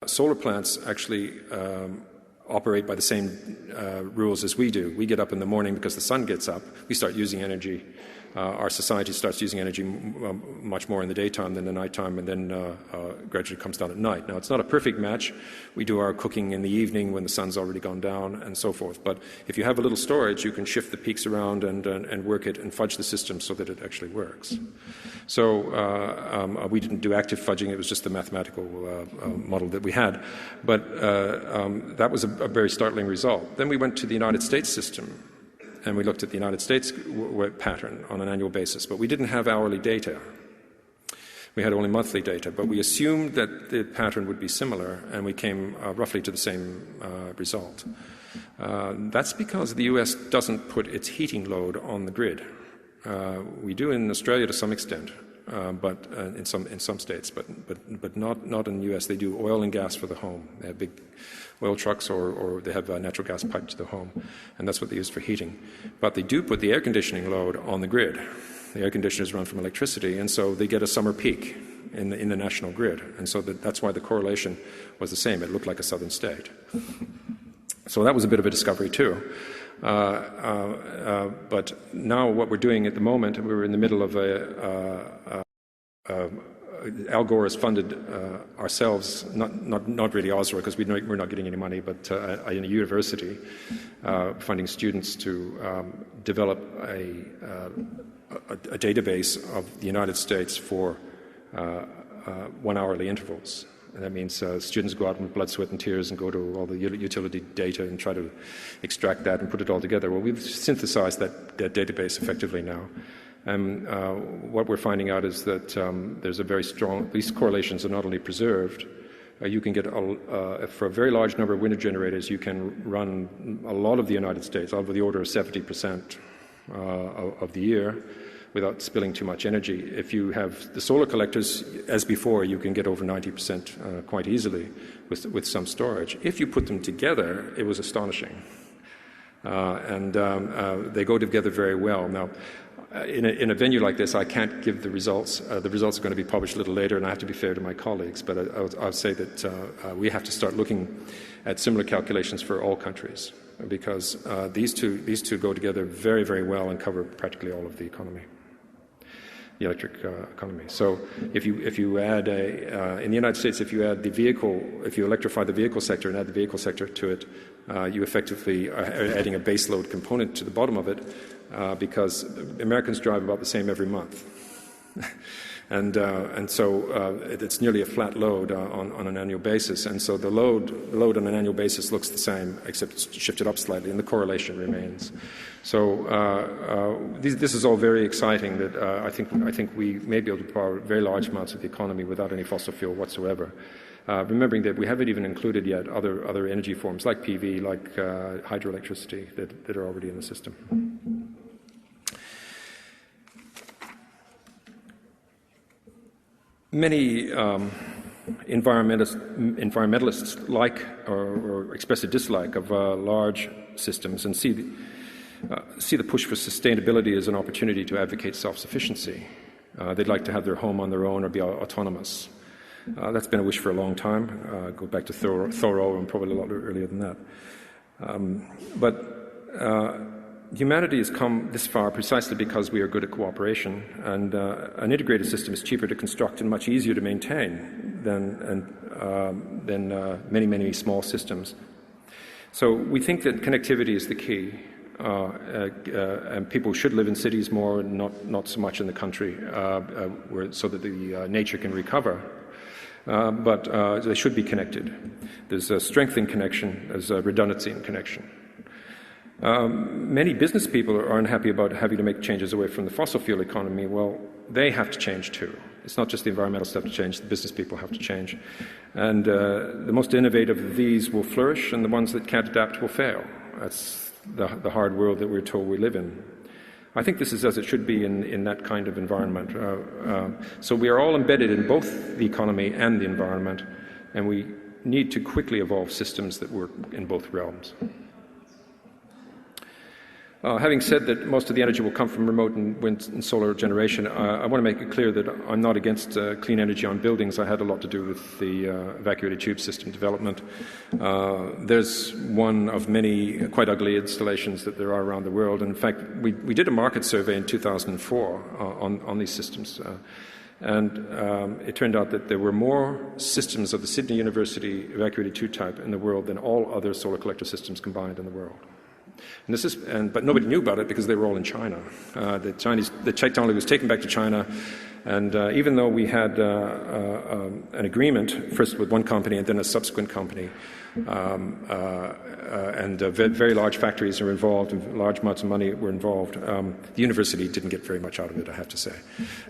solar plants actually operate by the same rules as we do. We get up in the morning because the sun gets up. We start using energy. Our society starts using energy much more in the daytime than the nighttime, and then gradually comes down at night. Now, it's not a perfect match. We do our cooking in the evening when the sun's already gone down and so forth. But if you have a little storage, you can shift the peaks around and work it and fudge the system so that it actually works. So we didn't do active fudging. It was just the mathematical model that we had. But that was a very startling result. Then we went to the United States system, and we looked at the United States pattern on an annual basis, but we didn't have hourly data. We had only monthly data, but we assumed that the pattern would be similar, and we came roughly to the same result. That's because the US doesn't put its heating load on the grid. We do in Australia to some extent, but in some states, but not in the US. They do oil and gas for the home. They have big oil trucks, or they have a natural gas pipe to the home, and that's what they use for heating. But they do put the air conditioning load on the grid. The air conditioners run from electricity, and so they get a summer peak in the national grid, and so that's why the correlation was the same. It looked like a southern state. So that was a bit of a discovery too. But now what we're doing at the moment, we're in the middle of Al Gore has funded ourselves, not really Osra, because we're not getting any money, but in a university, funding students to develop a database of the United States for 1 hourly intervals. And that means students go out with blood, sweat, and tears and go to all the utility data and try to extract that and put it all together. Well, we've synthesized that database effectively now. What we're finding out is that there's a very strong, these correlations are not only preserved, you can get, for a very large number of window generators, you can run a lot of the United States, over the order of 70% of the year, without spilling too much energy. If you have the solar collectors, as before, you can get over 90% quite easily with some storage. If you put them together, it was astonishing. They go together very well. Now, in a venue like this, I can't give the results. The results are going to be published a little later, and I have to be fair to my colleagues, but I'll say that we have to start looking at similar calculations for all countries, because these two go together very, very well and cover practically all of the economy, the electric economy. So if you add in the United States, if you electrify the vehicle sector and add the vehicle sector to it, you effectively are adding a base load component to the bottom of it, because Americans drive about the same every month. And so it's nearly a flat load on an annual basis, and so the load on an annual basis looks the same, except it's shifted up slightly, and the correlation remains. So this is all very exciting. That I think we may be able to power very large amounts of the economy without any fossil fuel whatsoever. Remembering that we haven't even included yet other energy forms like PV, like hydroelectricity that are already in the system. Many environmentalists like or express a dislike of large systems and see the push for sustainability as an opportunity to advocate self-sufficiency. They'd like to have their home on their own or be autonomous. That's been a wish for a long time. Go back to Thoreau and probably a lot earlier than that. Humanity has come this far precisely because we are good at cooperation, and an integrated system is cheaper to construct and much easier to maintain than many, many small systems. So we think that connectivity is the key, and people should live in cities more, not so much in the country, so that the nature can recover. But they should be connected. There's a strength in connection, there's a redundancy in connection. Many business people are unhappy about having to make changes away from the fossil fuel economy. Well, they have to change too. It's not just the environmental stuff to change, the business people have to change. And the most innovative of these will flourish, and the ones that can't adapt will fail. That's the hard world that we're told we live in. I think this is as it should be in that kind of environment. So we are all embedded in both the economy and the environment, and we need to quickly evolve systems that work in both realms. Having said that most of the energy will come from remote and wind and solar generation, I want to make it clear that I'm not against clean energy on buildings. I had a lot to do with the evacuated tube system development. There's one of many quite ugly installations that there are around the world. And in fact, we did a market survey in 2004 on these systems. And it turned out that there were more systems of the Sydney University evacuated tube type in the world than all other solar collector systems combined in the world. But nobody knew about it because they were all in China. The technology was taken back to China, and even though we had an agreement, first with one company and then a subsequent company, and very large factories are involved, and large amounts of money were involved, the university didn't get very much out of it, I have to say.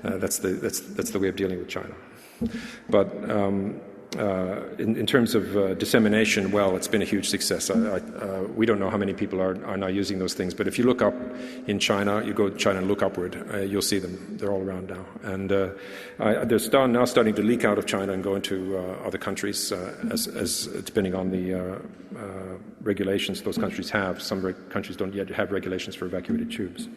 That's the way of dealing with China. But in terms of dissemination, well, it's been a huge success. We don't know how many people are now using those things, but if you look up in China, you go to China and look upward, you'll see them. They're all around now. And they're now starting to leak out of China and go into other countries, as depending on the regulations those countries have. Some countries don't yet have regulations for evacuated tubes.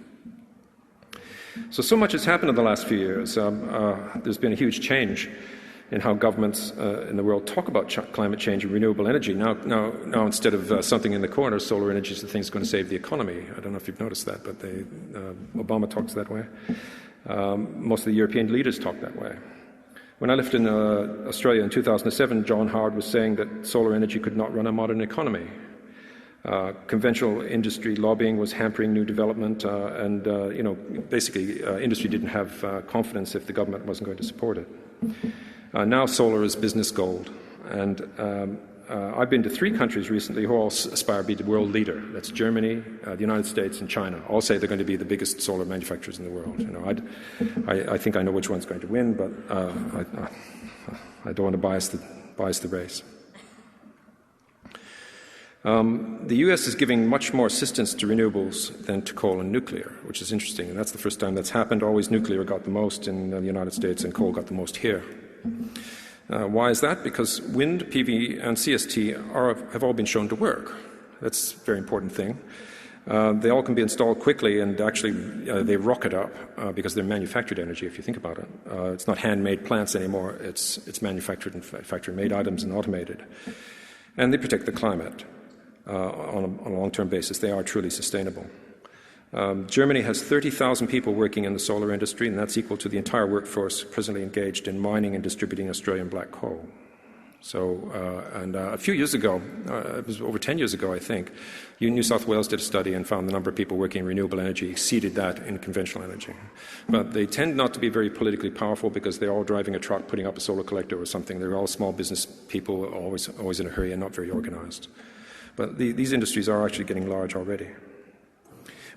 So much has happened in the last few years. There's been a huge change in how governments in the world talk about climate change and renewable energy. Now instead of something in the corner, solar energy is the thing that's going to save the economy. I don't know if you've noticed that, but Obama talks that way. Most of the European leaders talk that way. When I lived in Australia in 2007, John Howard was saying that solar energy could not run a modern economy. Conventional industry lobbying was hampering new development, and basically industry didn't have confidence if the government wasn't going to support it. Now solar is business gold, and I've been to 3 countries recently who all aspire to be the world leader. That's Germany, the United States, and China. All say they're going to be the biggest solar manufacturers in the world. I think I know which one's going to win, but I don't want to bias the race. The US is giving much more assistance to renewables than to coal and nuclear, which is interesting, and that's the first time that's happened. Always nuclear got the most in the United States and coal got the most here. Why is that? Because wind, PV, and CST have all been shown to work. That's a very important thing. They all can be installed quickly, and actually they rocket up because they're manufactured energy, if you think about it. It's not handmade plants anymore. It's manufactured in factory-made items and automated. And they protect the climate on a long-term basis. They are truly sustainable. Germany has 30,000 people working in the solar industry, and that's equal to the entire workforce presently engaged in mining and distributing Australian black coal. A few years ago, it was over 10 years ago, I think, New South Wales did a study and found the number of people working in renewable energy exceeded that in conventional energy. But they tend not to be very politically powerful because they're all driving a truck, putting up a solar collector or something. They're all small business people, always in a hurry and not very organized. But these industries are actually getting large already.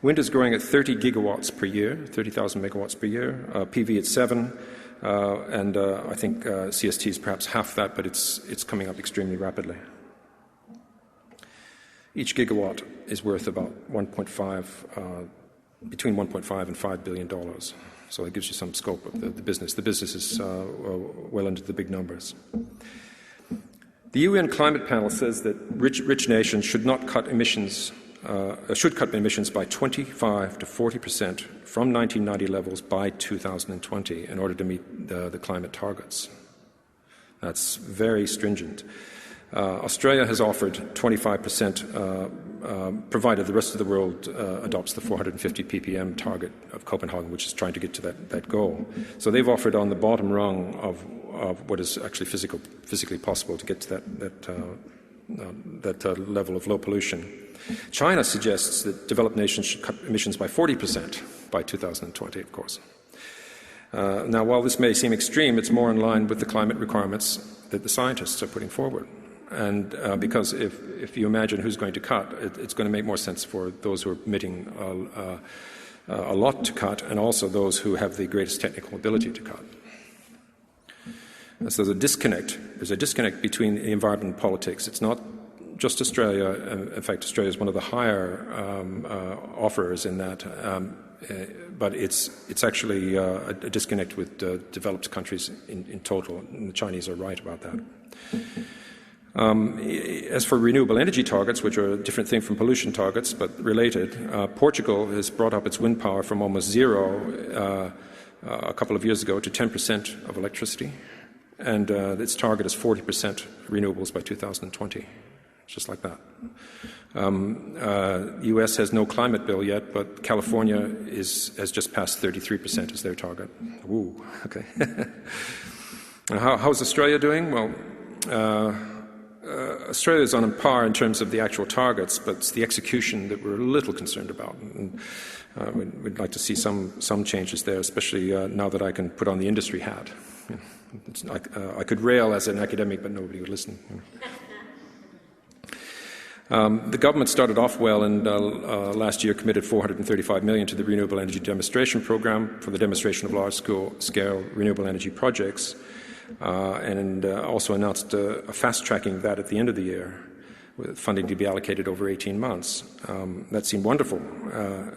Wind is growing at 30 gigawatts per year, 30,000 megawatts per year. PV at 7, and I think CST is perhaps half that, but it's coming up extremely rapidly. Each gigawatt is worth about between 1.5 and $5 billion. So that gives you some scope of the business. The business is well into the big numbers. The UN Climate Panel says that rich nations should cut emissions by 25 to 40% from 1990 levels by 2020 in order to meet the climate targets. That's very stringent. Australia has offered 25%, provided the rest of the world adopts the 450 ppm target of Copenhagen, which is trying to get to that goal. So they've offered on the bottom rung of what is actually physically possible to get to that level of low pollution. China suggests that developed nations should cut emissions by 40% by 2020, of course. Now, while this may seem extreme, it's more in line with the climate requirements that the scientists are putting forward. And because if you imagine who's going to cut, it's going to make more sense for those who are emitting a lot to cut and also those who have the greatest technical ability to cut. So there's a disconnect. There's a disconnect between the environment and politics. It's not just Australia. In fact, Australia is one of the higher offerers in that. But it's actually a disconnect with developed countries in total, and the Chinese are right about that. As for renewable energy targets, which are a different thing from pollution targets but related, Portugal has brought up its wind power from almost zero a couple of years ago to 10% of electricity, and its target is 40% renewables by 2020, just like that. U.S. has no climate bill yet, but California has just passed 33% as their target. Ooh, okay. How's Australia doing? Well, Australia is on par in terms of the actual targets, but it's the execution that we're a little concerned about. And, we'd like to see some changes there, especially now that I can put on the industry hat. You know, I could rail as an academic, but nobody would listen. You know. The government started off well and last year committed $435 million to the Renewable Energy Demonstration Program for the demonstration of large-scale renewable energy projects, and also announced a fast-tracking that at the end of the year, with funding to be allocated over 18 months. That seemed wonderful.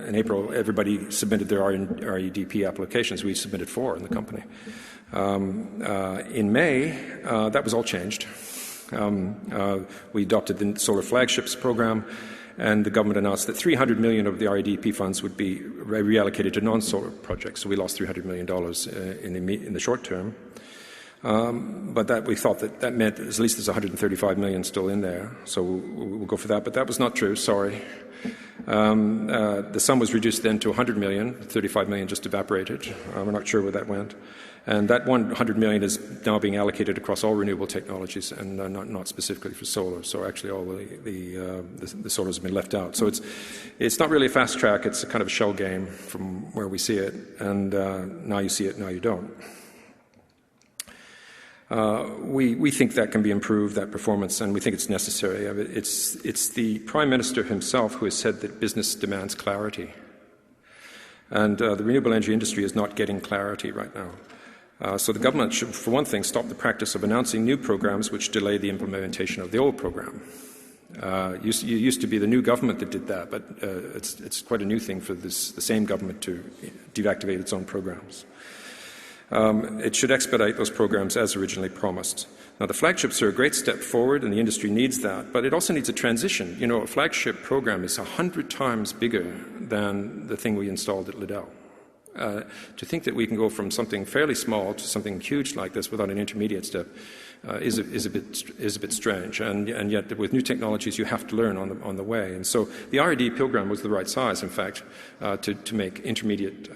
In April, everybody submitted their REDP applications. We submitted 4 in the company. In May, that was all changed. We adopted the Solar Flagships program, and the government announced that $300 million of the REDP funds would be reallocated to non-solar projects. So we lost $300 million in the short term. But that we thought that meant at least there's $135 million still in there, so we'll go for that. But that was not true. Sorry. The sum was reduced then to $100 million. $35 million just evaporated. We're not sure where that went. And that $100 million is now being allocated across all renewable technologies and not specifically for solar. So actually all the solar has been left out. So it's not really a fast track. It's a kind of a shell game from where we see it. And now you see it, now you don't. We think that can be improved, that performance, and we think it's necessary. It's the Prime Minister himself who has said that business demands clarity. And the renewable energy industry is not getting clarity right now. So the government should, for one thing, stop the practice of announcing new programs which delay the implementation of the old program. It used to be the new government that did that, but it's quite a new thing for the same government to deactivate its own programs. It should expedite those programs as originally promised. Now, the flagships are a great step forward, and the industry needs that, but it also needs a transition. You know, a flagship program is 100 times bigger than the thing we installed at Liddell. To think that we can go from something fairly small to something huge like this without an intermediate step is a bit strange. And yet, with new technologies, you have to learn on the way. And so, the R&D program was the right size, in fact, to make intermediate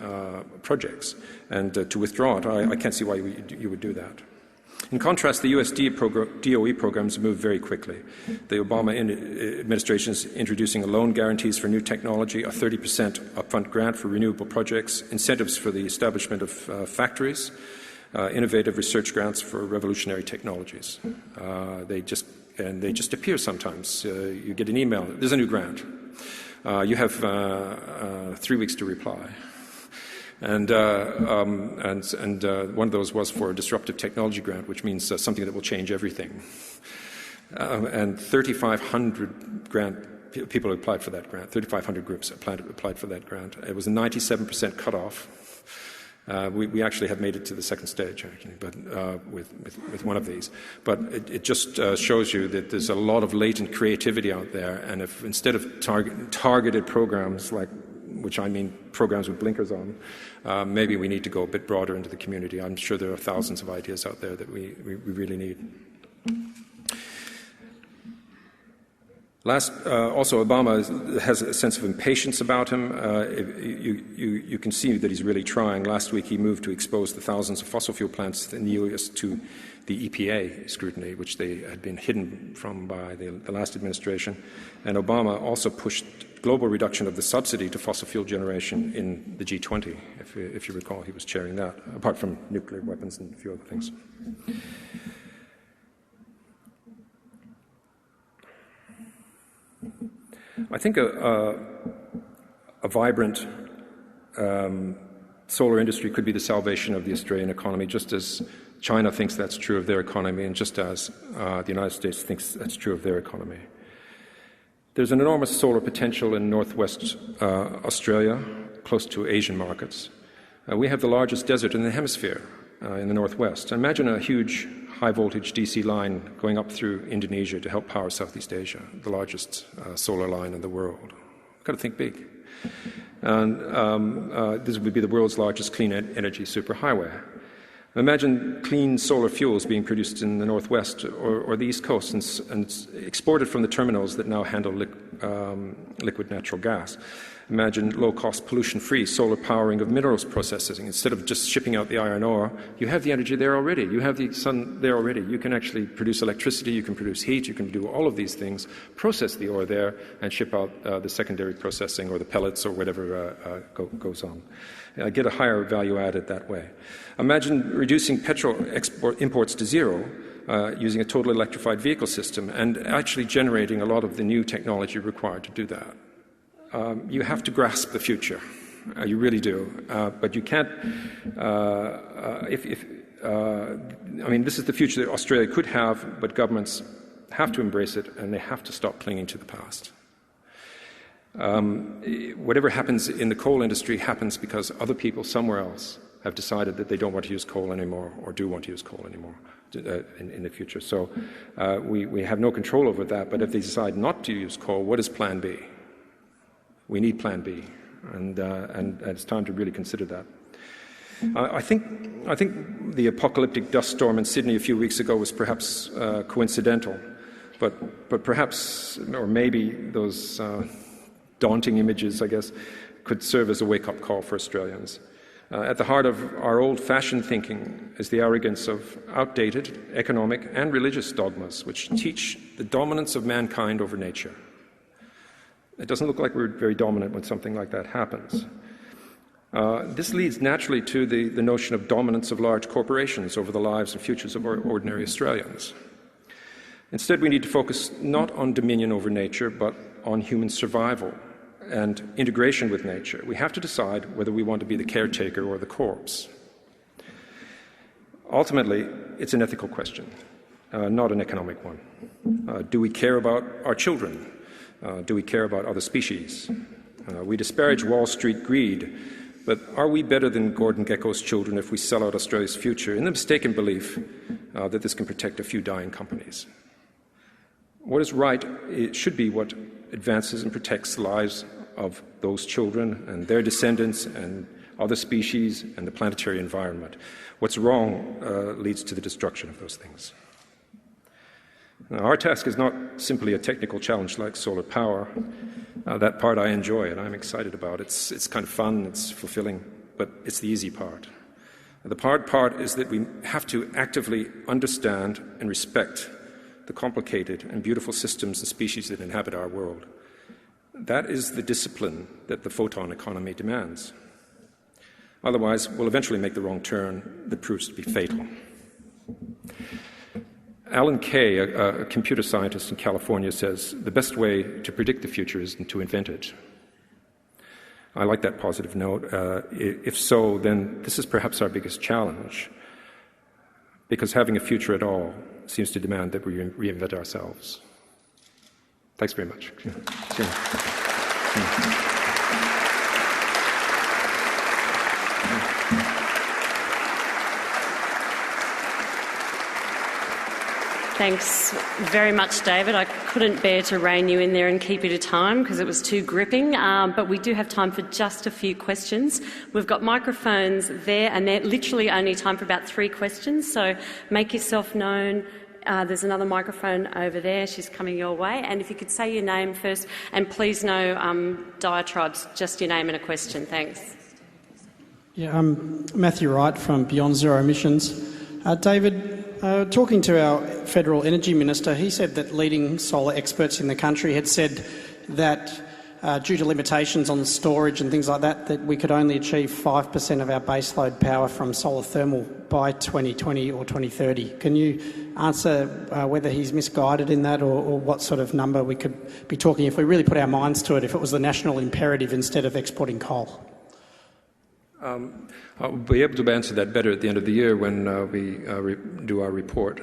projects. And to withdraw it, I can't see why you would do that. In contrast, the US DOE programs move very quickly. The Obama administration is introducing loan guarantees for new technology, a 30% upfront grant for renewable projects, incentives for the establishment of factories, innovative research grants for revolutionary technologies. They just appear sometimes. You get an email, there's a new grant. You have 3 weeks to reply. And one of those was for a disruptive technology grant, which means something that will change everything. And 3,500 people applied for that grant. 3,500 groups applied for that grant. It was a 97% cutoff. We actually have made it to the second stage, actually, but with one of these. But it just shows you that there's a lot of latent creativity out there, and if instead of targeted programs like, which I mean programs with blinkers on, maybe we need to go a bit broader into the community. I'm sure there are thousands of ideas out there that we really need. Also, Obama has a sense of impatience about him. You can see that he's really trying. Last week he moved to expose the thousands of fossil fuel plants in the U.S. to the EPA scrutiny, which they had been hidden from by the last administration. And Obama also pushed global reduction of the subsidy to fossil fuel generation in the G20. If you recall, he was chairing that, apart from nuclear weapons and a few other things. I think a vibrant solar industry could be the salvation of the Australian economy, just as China thinks that's true of their economy, and just as the United States thinks that's true of their economy. There's an enormous solar potential in northwest Australia, close to Asian markets. We have the largest desert in the hemisphere, in the northwest. Imagine a huge high-voltage DC line going up through Indonesia to help power Southeast Asia, the largest solar line in the world. We've got to think big. And this would be the world's largest clean energy superhighway. Imagine clean solar fuels being produced in the northwest or the east coast and exported from the terminals that now handle liquid natural gas. Imagine low-cost, pollution-free solar powering of minerals processing. Instead of just shipping out the iron ore, you have the energy there already. You have the sun there already. You can actually produce electricity, you can produce heat, you can do all of these things, process the ore there, and ship out the secondary processing or the pellets or whatever goes on. Get a higher value added that way. Imagine reducing petrol imports to zero using a totally electrified vehicle system and actually generating a lot of the new technology required to do that. You have to grasp the future. You really do. But you can't, this is the future that Australia could have, but governments have to embrace it and they have to stop clinging to the past. Whatever happens in the coal industry happens because other people somewhere else have decided that they don't want to use coal anymore or do want to use coal anymore in the future. So we have no control over that, but if they decide not to use coal, what is Plan B? We need Plan B, and it's time to really consider that. I think the apocalyptic dust storm in Sydney a few weeks ago was perhaps coincidental, but perhaps, or maybe those daunting images, I guess, could serve as a wake-up call for Australians. At the heart of our old-fashioned thinking is the arrogance of outdated economic and religious dogmas which teach the dominance of mankind over nature. It doesn't look like we're very dominant when something like that happens. This leads naturally to the notion of dominance of large corporations over the lives and futures of ordinary Australians. Instead, we need to focus not on dominion over nature, but on human survival and integration with nature. We have to decide whether we want to be the caretaker or the corpse. Ultimately, it's an ethical question, not an economic one. Do we care about our children? Do we care about other species? We disparage Wall Street greed, but are we better than Gordon Gekko's children if we sell out Australia's future in the mistaken belief that this can protect a few dying companies? What is right, it should be what advances and protects the lives of those children and their descendants and other species and the planetary environment. What's wrong leads to the destruction of those things. Now, our task is not simply a technical challenge like solar power. That part I enjoy and I'm excited about. It's kind of fun, it's fulfilling, but it's the easy part. The hard part is that we have to actively understand and respect the complicated and beautiful systems and species that inhabit our world. That is the discipline that the photon economy demands. Otherwise, we'll eventually make the wrong turn that proves to be fatal. Alan Kay, a computer scientist in California, says the best way to predict the future is to invent it. I like that positive note. If so, then this is perhaps our biggest challenge, because having a future at all seems to demand that we reinvent ourselves. Thanks very much. Thanks very much, David. I couldn't bear to rein you in there and keep you to time because it was too gripping, but we do have time for just a few questions. We've got microphones there, and they're literally only time for about 3 questions, so make yourself known. There's another microphone over there. She's coming your way. And if you could say your name first, and please no diatribes, just your name and a question. Thanks. Yeah, I'm Matthew Wright from Beyond Zero Emissions. David, talking to our Federal Energy Minister, he said that leading solar experts in the country had said that due to limitations on storage and things like that, that we could only achieve 5% of our baseload power from solar thermal by 2020 or 2030. Can you answer whether he's misguided in that, or what sort of number we could be talking if we really put our minds to it, if it was the national imperative instead of exporting coal? I'll be able to answer that better at the end of the year when we do our report.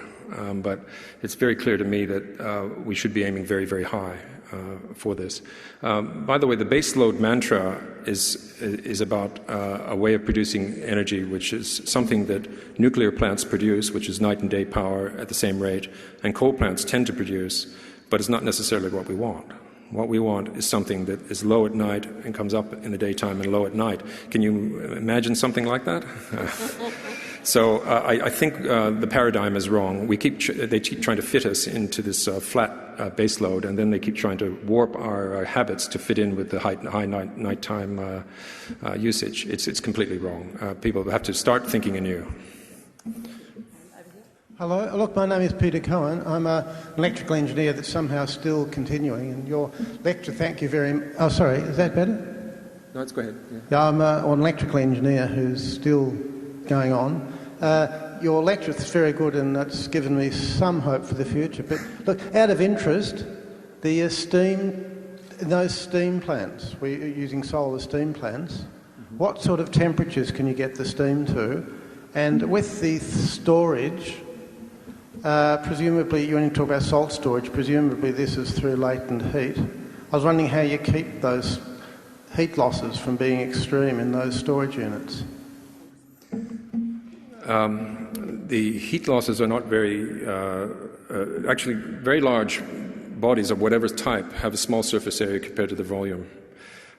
But it's very clear to me that we should be aiming very, very high. for this. By the way, the baseload mantra is about a way of producing energy which is something that nuclear plants produce, which is night and day power at the same rate, and coal plants tend to produce, but it's not necessarily what we want. What we want is something that is low at night and comes up in the daytime and low at night. Can you imagine something like that? So I think the paradigm is wrong. They keep trying to fit us into this flat base load, and then they keep trying to warp our habits to fit in with the high nighttime usage. It's completely wrong. People have to start thinking anew. Hello, look, my name is Peter Cohen. I'm an electrical engineer that's somehow still continuing, and your lecture, thank you very much. Oh, sorry, is that better? No, let's go ahead. Yeah, I'm an electrical engineer who's still going on. Your lecture is very good, and that's given me some hope for the future. But look, out of interest, those steam plants, we're using solar steam plants, what sort of temperatures can you get the steam to? And with the storage, presumably, you only talk about salt storage, presumably this is through latent heat. I was wondering how you keep those heat losses from being extreme in those storage units. The heat losses are not actually very large bodies of whatever type have a small surface area compared to the volume.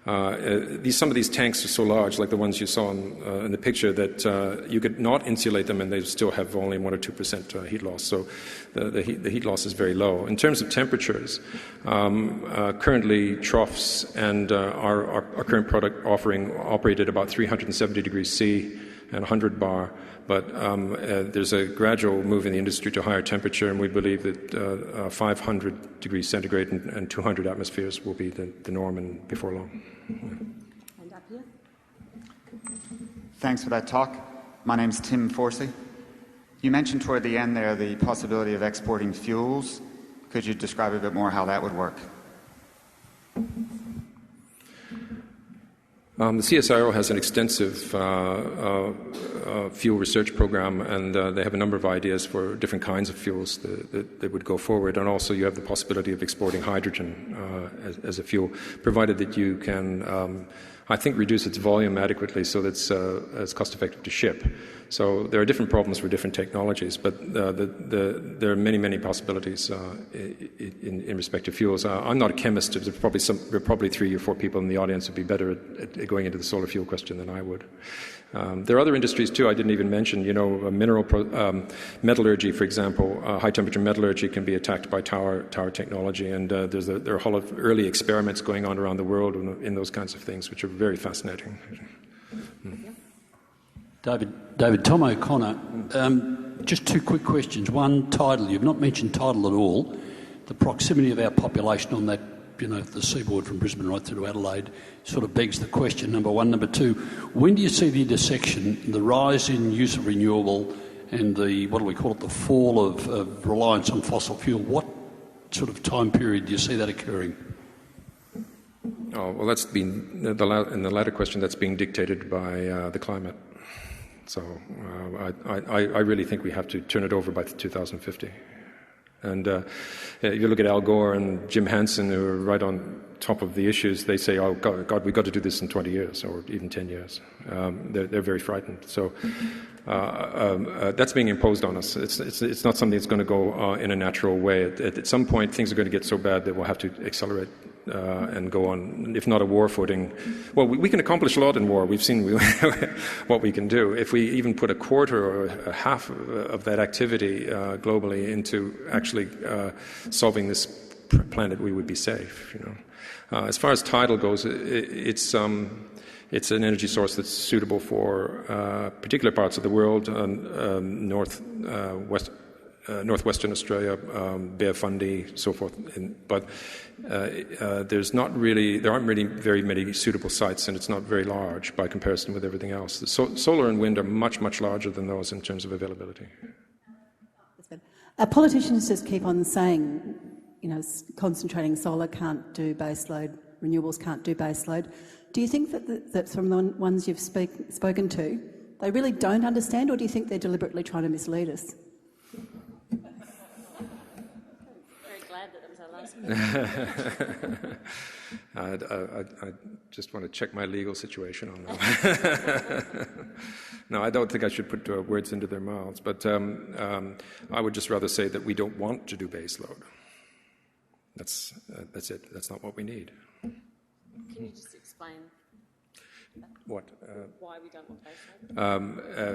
Some of these tanks are so large, like the ones you saw in the picture, that you could not insulate them and they still have only 1 or 2% heat loss. So the heat loss is very low. In terms of temperatures, currently troughs and our current product offering operate at about 370 degrees C and 100 bar. But there's a gradual move in the industry to higher temperature, and we believe that 500 degrees centigrade and 200 atmospheres will be the norm before long. And up here. Thanks for that talk. My name's Tim Forsey. You mentioned toward the end there the possibility of exporting fuels. Could you describe a bit more how that would work? The CSIRO has an extensive fuel research program, and they have a number of ideas for different kinds of fuels that would go forward. And also you have the possibility of exporting hydrogen as a fuel, provided that you can, I think, reduce its volume adequately so that it's cost-effective to ship. So there are different problems for different technologies, but there are many possibilities in respect to fuels. I'm not a chemist. There are probably 3 or 4 people in the audience who would be better at going into the solar fuel question than I would. There are other industries too I didn't even mention. Metallurgy, for example, high-temperature metallurgy can be attacked by tower technology, and there are a whole lot of early experiments going on around the world in those kinds of things, which are very fascinating. David, Tom O'Connor, just 2 quick questions. One, tidal. You've not mentioned tidal at all. The proximity of our population on that, the seaboard from Brisbane right through to Adelaide sort of begs the question, number one. Number two, when do you see the intersection, the rise in use of renewable and the fall of reliance on fossil fuel? What sort of time period do you see that occurring? Oh, well, that's been, in the latter question, that's being dictated by the climate. So I really think we have to turn it over by 2050. And you look at Al Gore and Jim Hansen, who are right on top of the issues. They say, "Oh God, we've got to do this in 20 years or even 10 years." They're very frightened. So that's being imposed on us. It's not something that's going to go in a natural way. At some point, things are going to get so bad that we'll have to accelerate and go on, if not a war footing. Well, we can accomplish a lot in war. We've seen what we can do. If we even put a quarter or a half of that activity globally into actually solving this planet, we would be safe. As far as tidal goes, it's an energy source that's suitable for particular parts of the world, northwestern Australia, Bay of Fundy, so forth. But there aren't really very many suitable sites, and it's not very large by comparison with everything else. Solar and wind are much larger than those in terms of availability. Our politicians just keep on saying, concentrating solar can't do baseload, renewables can't do baseload. Do you think that from the ones you've spoken to, they really don't understand, or do you think they're deliberately trying to mislead us? Very glad that was our last I just want to check my legal situation on that. No, I don't think I should put words into their mouths, but I would just rather say that we don't want to do baseload. That's it. That's not what we need. Can you just explain what? why we don't want baseload?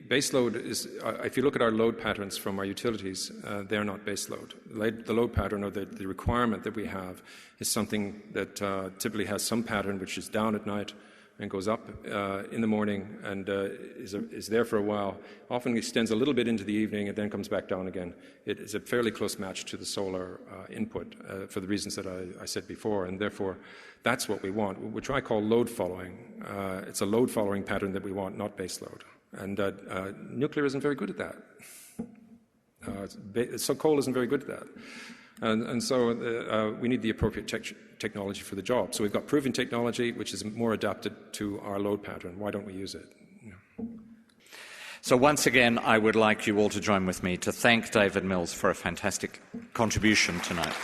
Baseload is, if you look at our load patterns from our utilities, they're not baseload. The load pattern, or the requirement that we have, is something that typically has some pattern which is down at night and goes up in the morning and is there for a while, often extends a little bit into the evening and then comes back down again. It is a fairly close match to the solar input for the reasons that I said before, and therefore that's what we want, which I call load following. It's a load following pattern that we want, not base load. And nuclear isn't very good at that. So coal isn't very good at that. And so we need the appropriate technology for the job. So we've got proven technology which is more adapted to our load pattern. Why don't we use it? Yeah. So once again, I would like you all to join with me to thank David Mills for a fantastic contribution tonight.